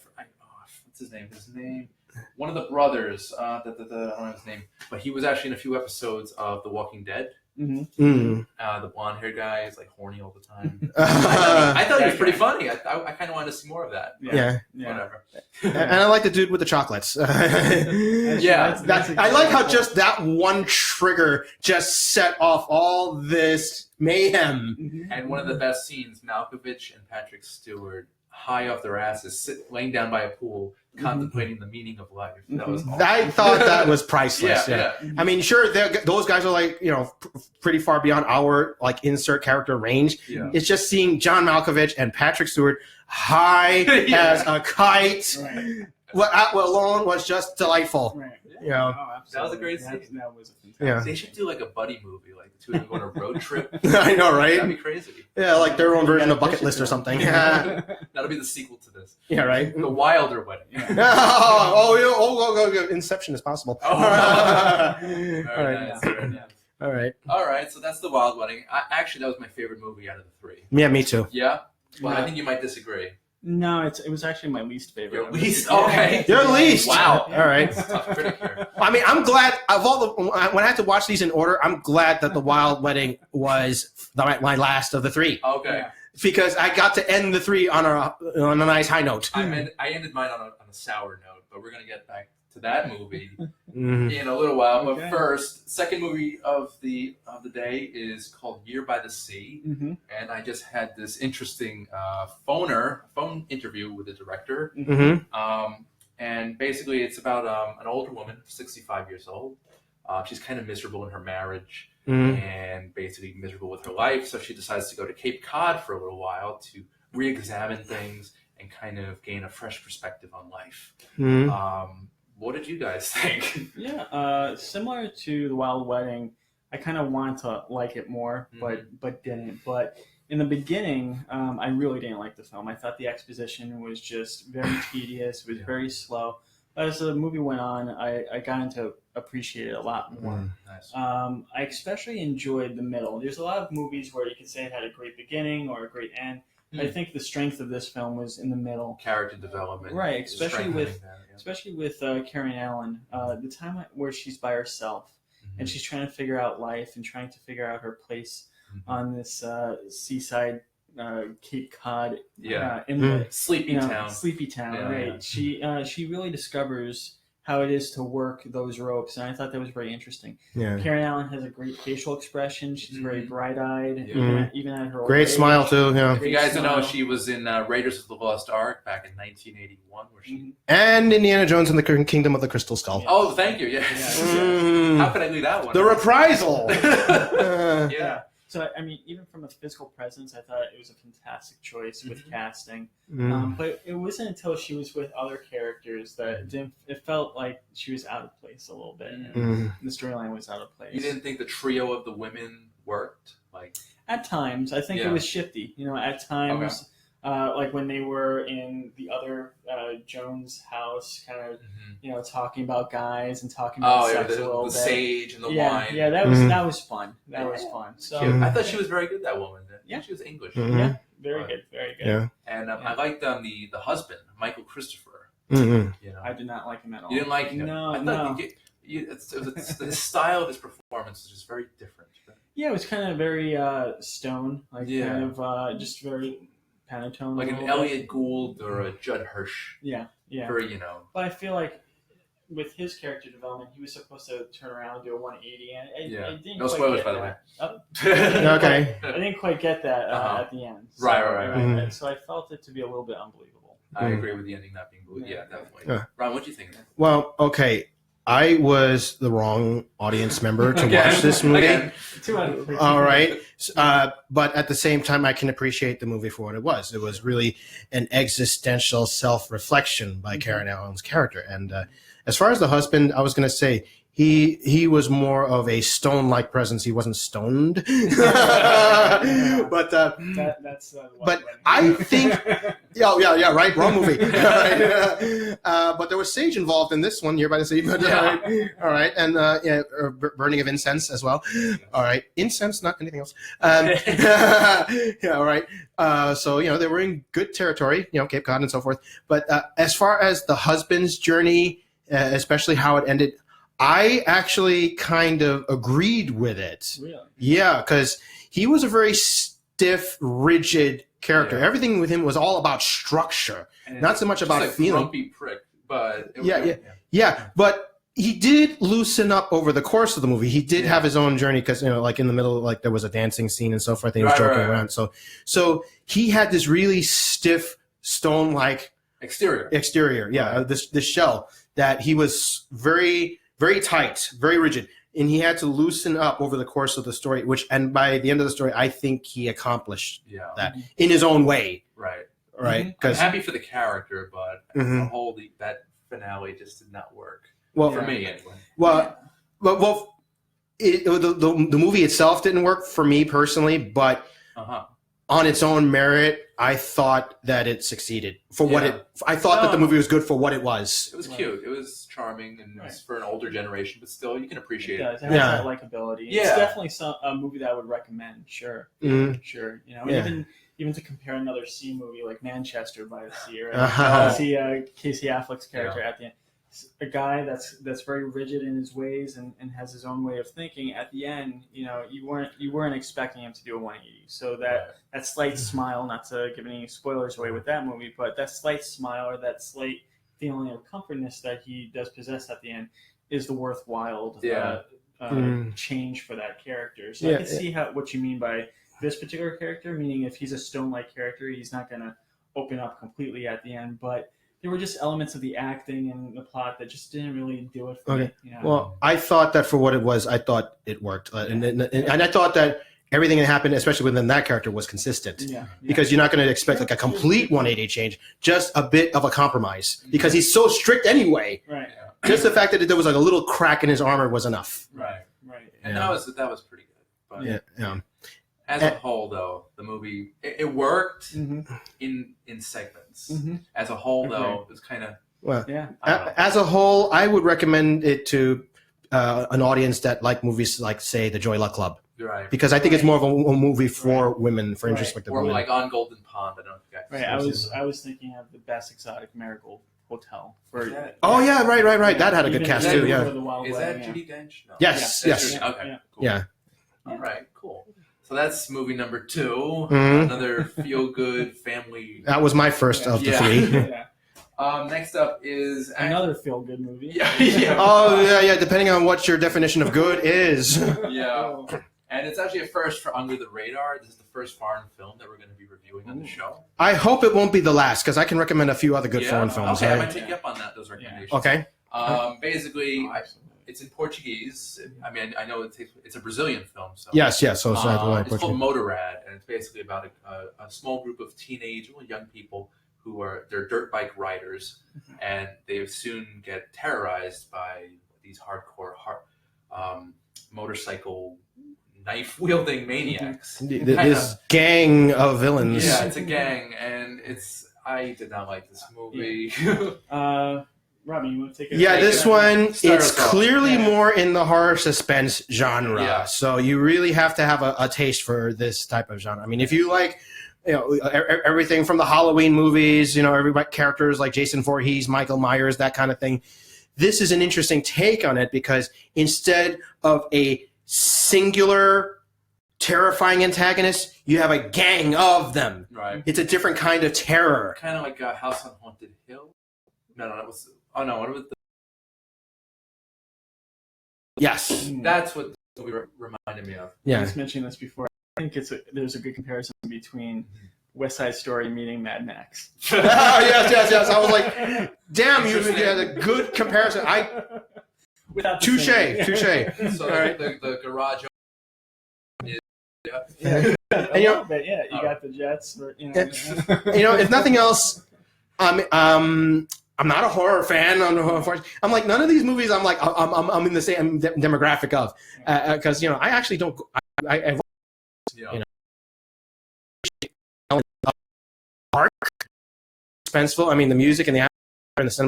what's his name? One of the brothers, I don't know his name, but he was actually in a few episodes of The Walking Dead. The blonde-haired guy is like horny all the time. I thought he was pretty funny. I kind of wanted to see more of that. Yeah. Whatever. And I like the dude with the chocolates. I like how just that one trigger just set off all this mayhem. And one of the best scenes, Malkovich and Patrick Stewart high off their asses, laying down by a pool, contemplating the meaning of life. That was awesome. I thought that was priceless. Yeah. I mean, sure, those guys are like, pretty far beyond our like insert character range. Yeah. It's just seeing John Malkovich and Patrick Stewart high as a kite. Right. What alone was just delightful. Right. That was a great scene. That was a fantastic. Yeah. They should do like a buddy movie, like the two of them go on a road trip. I know, right? That'd be crazy. Yeah, like their own version of Bucket List or something. Yeah, That'll be the sequel to this. right. The Wilder Wedding. Inception is possible. Oh, All very right. nice. All right. All right, so that's The Wilde Wedding. Actually, that was my favorite movie out of the three. Yeah, me too. Yeah? Well, I Yeah. think you might disagree. No, it was actually my least favorite. Your least? Okay. Your least. Wow. All right. That's a tough critic here. I mean, I'm glad of all the when I had to watch these in order. I'm glad that The Wilde Wedding was my last of the three Okay. because I got to end the three on a nice high note. I ended mine on a sour note, but we're going to get back to that movie Mhm. in a little while. Okay. But first, second movie of the day is called Year by the Sea. Mm-hmm. And I just had this interesting phone interview with the director. Mhm. And basically, it's about an older woman, 65 years old. She's kind of miserable in her marriage Mhm. and basically miserable with her life. So she decides to go to Cape Cod for a little while to re-examine things and kind of gain a fresh perspective on life. Mhm. What did you guys think? Yeah, similar to The Wild Wedding, I kind of wanted to like it more, but didn't. But in the beginning, I really didn't like the film. I thought the exposition was just very tedious. It was very slow. But as the movie went on, I got into appreciate it a lot more. Nice. I especially enjoyed the middle. There's a lot of movies where you could say it had a great beginning or a great end. I think the strength of this film was in the middle. Character development. Right, especially with strengthening Karen Allen, the time where she's by herself and she's trying to figure out life and trying to figure out her place on this seaside Cape Cod, in the Sleepy Town. Sleepy Town, Yeah, right? yeah. She really discovers how it is to work those ropes, and I thought that was very interesting. Yeah. Karen Allen has a great facial expression. She's very bright-eyed, Yeah. even at her old Great age. smile too. Yeah. If you guys don't know, she was in Raiders of the Lost Ark back in 1981, where she. And Indiana Jones and the Kingdom of the Crystal Skull. Oh, thank you. Yes. How could I leave that one? The reprisal. Yeah. So, I mean, even from a physical presence, I thought it was a fantastic choice with casting. Mm. But it wasn't until she was with other characters that it felt like she was out of place a little bit. And the storyline was out of place. You didn't think the trio of the women worked? Like At times, I think it was shifty. At times, like when they were in the other Jones house, kind of, talking about guys and talking about sex a little the bit. sage and the Yeah, wine. yeah, that was fun. That was fun. So I thought she was very good. That woman. Yeah. She was English. yeah, very good, very good. Yeah. And I liked the husband, Michael Christopher. Mm-hmm. I did not like him at all. You didn't like him? No, I thought the style of his performance was just very different. Yeah, it was kind of very Stone, kind of just very Pantone. Like an Elliot Gould or a Judd Hirsch. Yeah, yeah. Very, But I feel like with his character development, he was supposed to turn around and do a 180, and I didn't No quite spoilers, get by the that. way. Okay. I didn't quite get that at the end. So, Right. So I felt it to be a little bit unbelievable. I agree with the ending not being believable. Yeah, definitely. Yeah. Ron, what do you think? Well, okay. I was the wrong audience member to watch this movie. Again. 2 out of 3. All right. But at the same time, I can appreciate the movie for what it was. It was really an existential self-reflection by Karen Allen's character. And as far as the husband, I was going to say, he was more of a stone-like presence. He wasn't stoned. But that's but I think yeah, right, wrong movie. But there was sage involved in this one, Year by the Sea. But, all right, and burning of incense as well. All right, incense, not anything else. Yeah, all right. So they were in good territory, Cape Cod and so forth. But as far as the husband's journey, especially how it ended, I actually kind of agreed with it. Really? Yeah, because he was a very stiff, rigid character. Yeah. Everything with him was all about structure, And not so much just about like feeling. grumpy prick, but it Yeah, was, Yeah, but he did loosen up over the course of the movie. He did have his own journey because, like in the middle, like there was a dancing scene and so forth. And he was joking around. So he had this really stiff, stone-like exterior. Yeah, this shell that he was very, very tight, very rigid, and he had to loosen up over the course of the story. And by the end of the story, I think he accomplished that in his own way. Right. Right. I'm Because happy for the character, but Mhm. the whole that finale just did not work well, for me anyway. the movie itself didn't work for me personally, but on its own merit, I thought that it succeeded for what it. I thought that the movie was good for what it was. It was cute. It was charming, and it was for an older generation, but still, you can appreciate It it. does. It has that likability. Yeah. It's definitely a movie that I would recommend. Sure. Mhm. Sure. You know, Yeah. even to compare another sea movie like Manchester by the Sea, right? Uh-huh. See Casey Affleck's character at the end. A guy that's very rigid in his ways and has his own way of thinking. At the end, you weren't expecting him to do a 180. So that slight smile, not to give any spoilers away with that movie, but that slight smile or that slight feeling of comfortness that he does possess at the end is the worthwhile change for that character. So I can see what you mean by this particular character, meaning if he's a stone-like character, he's not going to open up completely at the end, but there were just elements of the acting and the plot that just didn't really do it for me. Well, I thought that for what it was, I thought it worked, and I thought that everything that happened, especially within that character, was consistent. Because you're not going to expect like a complete 180 change, just a bit of a compromise. Because he's so strict anyway. Right. Just the fact that there was like a little crack in his armor was enough. Right. And Yeah. that was pretty good. But Yeah. as a whole, though, the movie it worked Mm-hmm. in segments. Mm-hmm. As a whole, Agreed. though, it was kind of Well, Yeah. as a whole, I would recommend it to an audience that like movies like, say, The Joy Luck Club. right. Because I think it's more of a movie for women, for introspective Or women. like On Golden Pond. I don't know if you guys. Right. I was thinking of the Best Exotic Marigold Hotel. Oh, yeah, right. That had a good cast, too, yeah. Is that Judi Dench? No. Yes. That's Judi- Okay. Yeah. Cool. Yeah. All right. Cool. So that's movie number 2. Mhm. Another feel-good family. That was my first of the three. Yeah. Next up is Another feel-good movie. Yeah. Oh, yeah, depending on what your definition of good is. Yeah. And it's actually a first for Under the Radar. This is the first foreign film that we're going to be reviewing on the show. I hope it won't be the last, because I can recommend a few other good foreign films. Okay, I Right? might take you up on those recommendations. Okay. Basically, it's in Portuguese. I mean, I know it's a Brazilian film. So Yes. So it's called Motoradd, and it's basically about a small group of young people who they're dirt bike riders, and they soon get terrorized by these hardcore motorcycle knife-wielding maniacs. This gang of villains. Yeah, it's a gang, and I did not like this movie. Robbie, you want to take it? Yeah, this one, Start it's us off. clearly more in the horror suspense genre. Yeah. So you really have to have a taste for this type of genre. I mean, if you like, everything from the Halloween movies, everybody characters like Jason Voorhees, Michael Myers, that kind of thing. This is an interesting take on it because instead of a singular terrifying antagonist, you have a gang of them. Right. It's a different kind of terror. Kind of like a House on Haunted Hill. No, that was. Oh no, what was the? Yes. That's what the movie reminded me of. I Yeah. was mentioning this before. I think there's a good comparison between West Side Story meeting Mad Max. Oh, yes. I was like, damn, you had a good comparison. Without the Touche. singing. So All right. the garage. Yeah. And, you know- You got the Jets. If nothing else, I'm not a horror fan. I'm like, none of these movies I'm in the same demographic of. Because, I actually don't. I dark, suspenseful. I mean, the music and the acting and the cinema.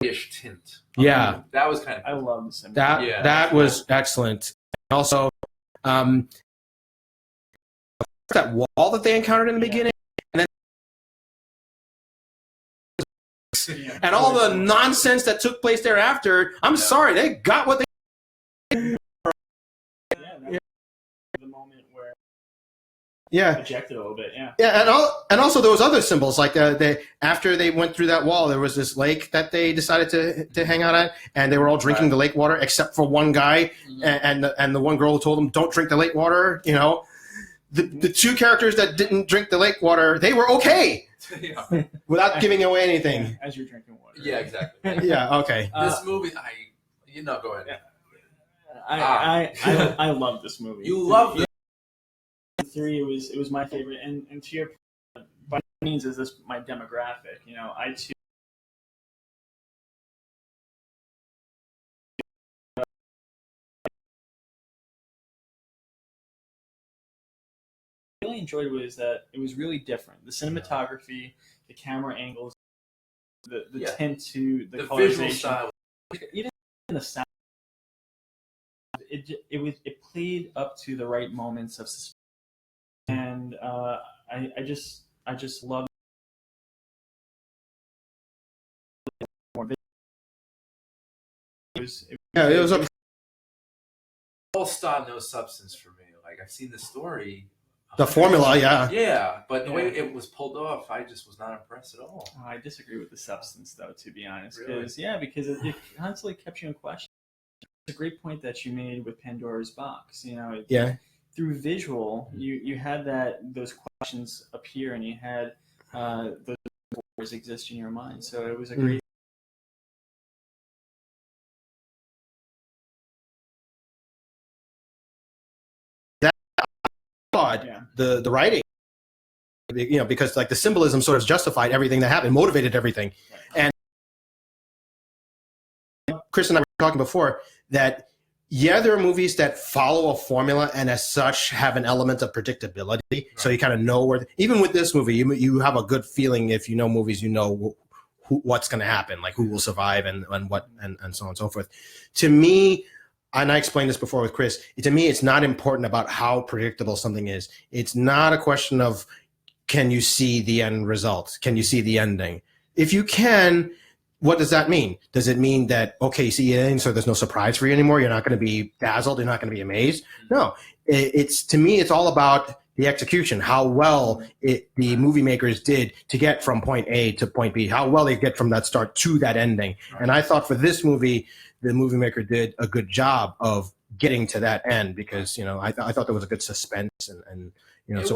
Ish tint. Yeah. That was kind I of. love the cinema. That was excellent. Also, that wall that they encountered in the beginning, and then Yeah. and all the nonsense that took place thereafter. I'm sorry, they got what they. The moment where Yeah. ejected a little bit. Yeah. Yeah, and also there was other symbols like after they went through that wall, there was this lake that they decided to hang out at, and they were all drinking the lake water except for one guy, and the one girl who told them don't drink the lake water. You know, the two characters that didn't drink the lake water, they were okay Yeah. without giving away anything. As you're drinking water. Yeah, exactly. Yeah, okay. This movie, go ahead. Yeah. I love this movie. You love it. 3, it was my favorite, and to your point, by no means is this my demographic. You know, I too really enjoyed was that it was really different. The cinematography, the camera angles, the tint to the visual colorization, style. even the sound. It played up to the right moments of suspense, and I just love more. It was a All style, no substance for me. Like I've seen the story. the formula, yeah. Yeah, but the way it was pulled off, I just was not impressed at all. I disagree with the substance, though, to be honest. Really? Because it constantly kept you in question. It's a great point that you made with Pandora's Box. You know, through visual, you had those questions appear, and you had those words exist in your mind. So it was a great. The writing, you know, because like the symbolism sort of justified everything that happened, motivated everything. And Chris and I were talking before that, there are movies that follow a formula and as such have an element of predictability. Right. So you kind of know where, even with this movie, you have a good feeling if you know movies, you know what's going to happen, like who will survive and what, and so on and so forth. To me, and I explained this before with Chris, to me, it's not important about how predictable something is. It's not a question of, can you see the end result? Can you see the ending? If you can, what does that mean? Does it mean that, okay, you see the ending, so there's no surprise for you anymore? You're not going to be dazzled? You're not going to be amazed? No. To me, it's all about the execution, how well the movie makers did to get from point A to point B, how well they get from that start to that ending. Right. And I thought for this movie, the movie maker did a good job of getting to that end because, you know, I thought there was a good suspense and you know, so.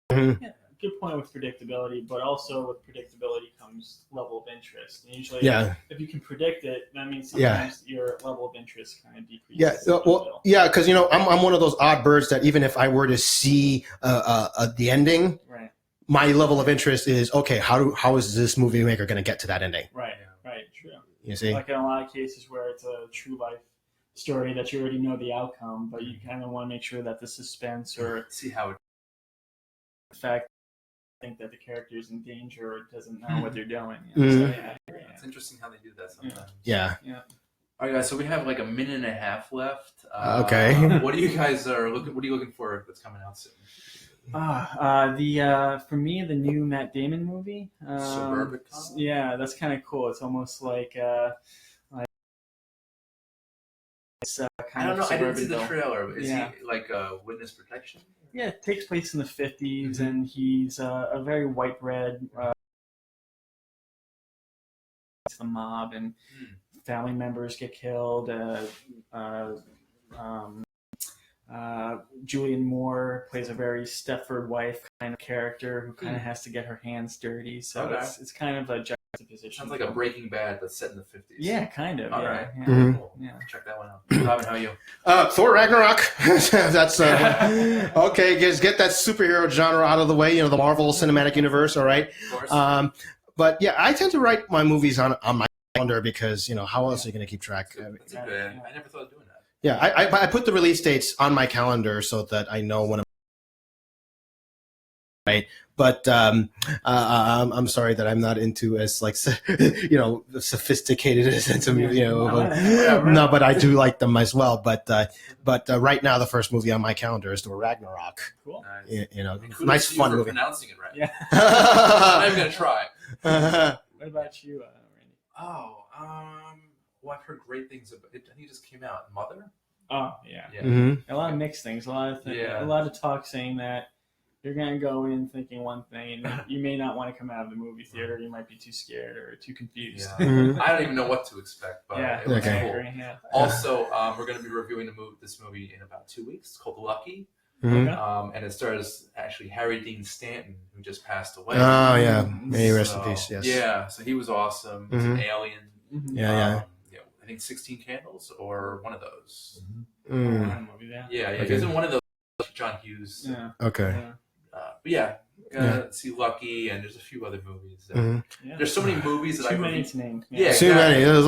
Yeah, good point with predictability, but also with predictability comes level of interest. And usually, if you can predict it, that means sometimes your level of interest kind of decreases. Yeah, well, yeah, because, you know, I'm one of those odd birds that even if I were to see the ending, right, my level of interest is, okay, how is this movie maker going to get to that ending? Right, true. You see? Like in a lot of cases where it's a true life story that you already know the outcome, but you kind of want to make sure that the suspense or see how it. The fact think that the character is in danger or doesn't know what they're doing. You know? So, it's interesting how they do that sometimes. Yeah. All right, guys. So we have like a minute and a half left. Okay. What are you looking for that's coming out soon? For me, the new Matt Damon movie. Suburban. Yeah, that's kind of cool. It's almost like it's I don't know. I didn't see the trailer. Is he like witness protection? Yeah, it takes place in the 50s, and he's a very white bread. The mob and family members get killed. Julianne Moore plays a very Stepford wife kind of character who kind of has to get her hands dirty. So it's kind of a juxtaposition. Sounds like a Breaking Bad, but set in the 50s. Yeah, kind of. All right. Yeah. Cool. Check that one out. Robin, how are you? Thor Ragnarok. That's okay. Just get that superhero genre out of the way. You know, the Marvel Cinematic Universe. All right. Of course. But yeah, I tend to write my movies on my calendar because, you know, how else are you going to keep track? That's a good. I never thought of doing that. Yeah, I put the release dates on my calendar so that I know when I'm right. But I'm sorry that I'm not into as like sophisticated as into no, but I do like them as well. But right now the first movie on my calendar is Thor Ragnarok. Cool. You know, nice fun movie. Pronouncing it right. Yeah. I'm gonna try. What about you, Randy? Oh, well, I've heard great things about it. I think it just came out. Mother? Oh, yeah. Yeah. Mm-hmm. A lot of mixed things. A lot of talk saying that you're gonna go in thinking one thing, and you may not want to come out of the movie theater. You might be too scared or too confused. Yeah. Mhm. I don't even know what to expect, but Yeah, it was Okay. cool. Yeah. Also, we're going to be reviewing this movie in about 2 weeks. It's called Lucky. Mhm. Okay. And it stars actually Harry Dean Stanton, who just passed away. Oh yeah, may he rest in peace. Yes. Yeah, so he was awesome. He's an alien. Mhm. Yeah. You know, I think 16 Candles or one of those. Mm. Yeah. Okay. He was in one of those. John Hughes. Yeah. Okay. Yeah. But yeah, see Lucky, and there's a few other movies. Mhm. Yeah. There's so many movies that Too many to name. Yeah, Too many. It was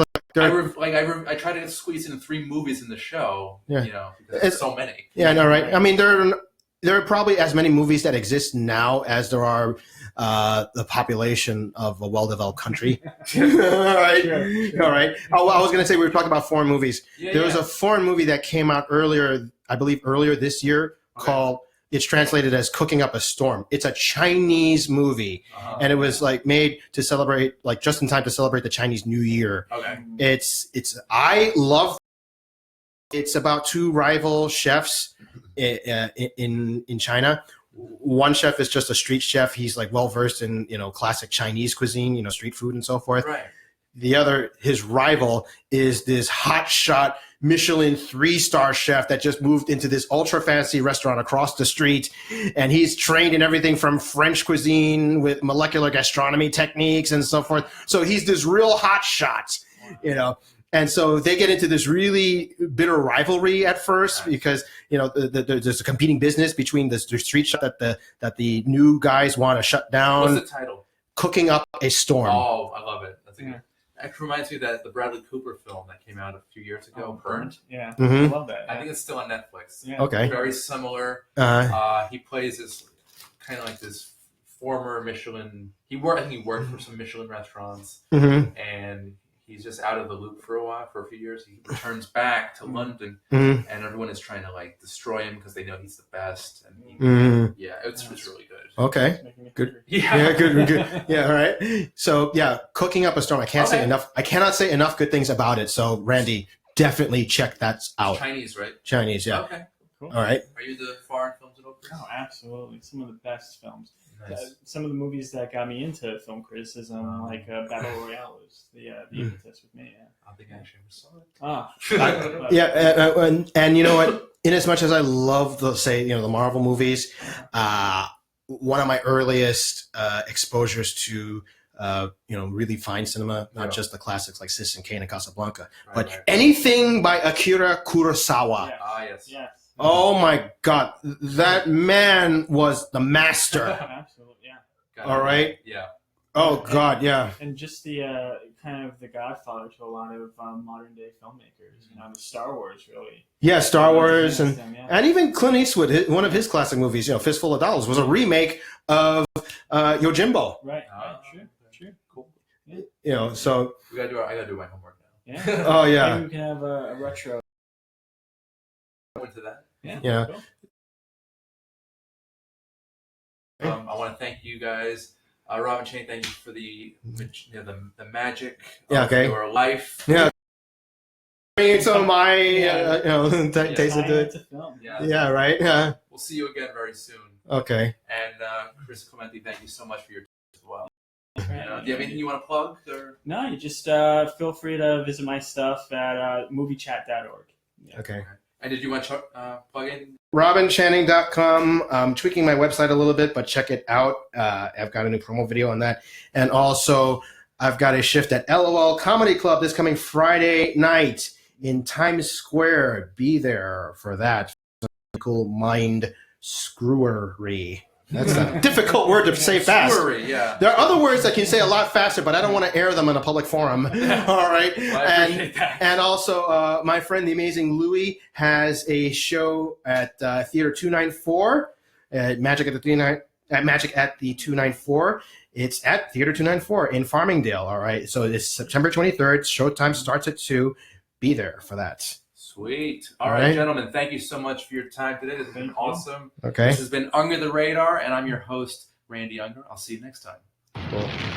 like I try to squeeze in 3 movies in the show. Yeah. You know, because there's so many. Yeah, I know, right? I mean, there are probably as many movies that exist now as there are the population of a well-developed country. All right. Sure. All right. Oh, I was going to say we were talking about foreign movies. Yeah, There was a foreign movie that came out earlier, I believe earlier this year, called, it's translated as Cooking Up a Storm. It's a Chinese movie, and it was like made to celebrate, like just in time to celebrate the Chinese New Year. Okay. I love. It's about 2 rival chefs in China. One chef is just a street chef. He's like well versed in classic Chinese cuisine, street food and so forth. Right. The other, his rival, is this hotshot Michelin 3-star chef that just moved into this ultra fancy restaurant across the street, and he's trained in everything from French cuisine with molecular gastronomy techniques and so forth. So he's this real hotshot, And so they get into this really bitter rivalry at first because there's a competing business between the street shop that the new guys want to shut down. What's the title? Cooking Up a Storm. Oh, I love it. That's a good. It reminds me of the Bradley Cooper film that came out a few years ago, Burnt. Yeah, Mhm. I love that. I think it's still on Netflix. Yeah. Okay. Very similar. He plays this kind of like this former Michelin. I think he worked for some Michelin restaurants, Mhm. and he's just out of the loop for a few years. He returns back to London, Mhm. and everyone is trying to like destroy him because they know he's the best. And Mhm. it's really good. Okay. Making me Good. hungry. Yeah, good. Yeah, all right. So yeah, Cooking Up a Storm. I cannot say enough good things about it. So Randy, definitely check that out. Chinese, right? Chinese, yeah. Okay. Cool. All right. Are you the foreign films at all? Chris? Oh, absolutely. Some of the best films. Nice. Some of the movies that got me into film criticism, like Battle Royale, was the impetus with me. Yeah. I think I actually saw it. Ah. Yeah, and you know what? In as much as I love the Marvel movies, one of my earliest exposures to really fine cinema, not just the classics like Citizen Kane and Casablanca, but anything by Akira Kurosawa. Yes. Yes. Yes. Oh my God, that man was the master. Absolutely. Yeah. All right. Yeah. Oh God, yeah. And just the kind of the godfather to a lot of modern day filmmakers. The Star Wars really. Yeah, Star Wars and them, yeah. and even Clint Eastwood, one of his classic movies, Fistful of Dollars, was a remake of Yojimbo. Right. True. Cool. So I gotta do my homework now. Yeah. oh yeah. Maybe we can have a retro. Into that. Yeah. Cool. I want to thank you guys. Robin Channing, thank you for the magic of your life. Yeah. Bringing some of my taste Tying into it it. to film. Yeah, right. Yeah. We'll see you again very soon. Okay. And Chris Clemente, thank you so much for your time as well. Right. Do you have anything you want to plug? Or? No, you just feel free to visit my stuff at moviechat.org. Yeah. Okay. And did you want to plug in? RobinChanning.com. I'm tweaking my website a little bit, but check it out. I've got a new promo video on that. And also, I've got a shift at LOL Comedy Club this coming Friday night in Times Square. Be there for that. Cool mind screwery. That's a difficult word to say fast. Screwery, yeah. There are other words that can say a lot faster, but I don't want to air them in a public forum. All right. Well, I appreciate that. And also, my friend, the amazing Louie, has a show at Theater 294, Magic at the 294. It's at Theater 294 in Farmingdale. All right. So it's September 23rd. Showtime starts at 2. Be there for that. Sweet. All right, gentlemen. Thank you so much for your time today. This has been awesome. Okay. This has been Under the Radar, and I'm your host, Randy Unger. I'll see you next time. Cool.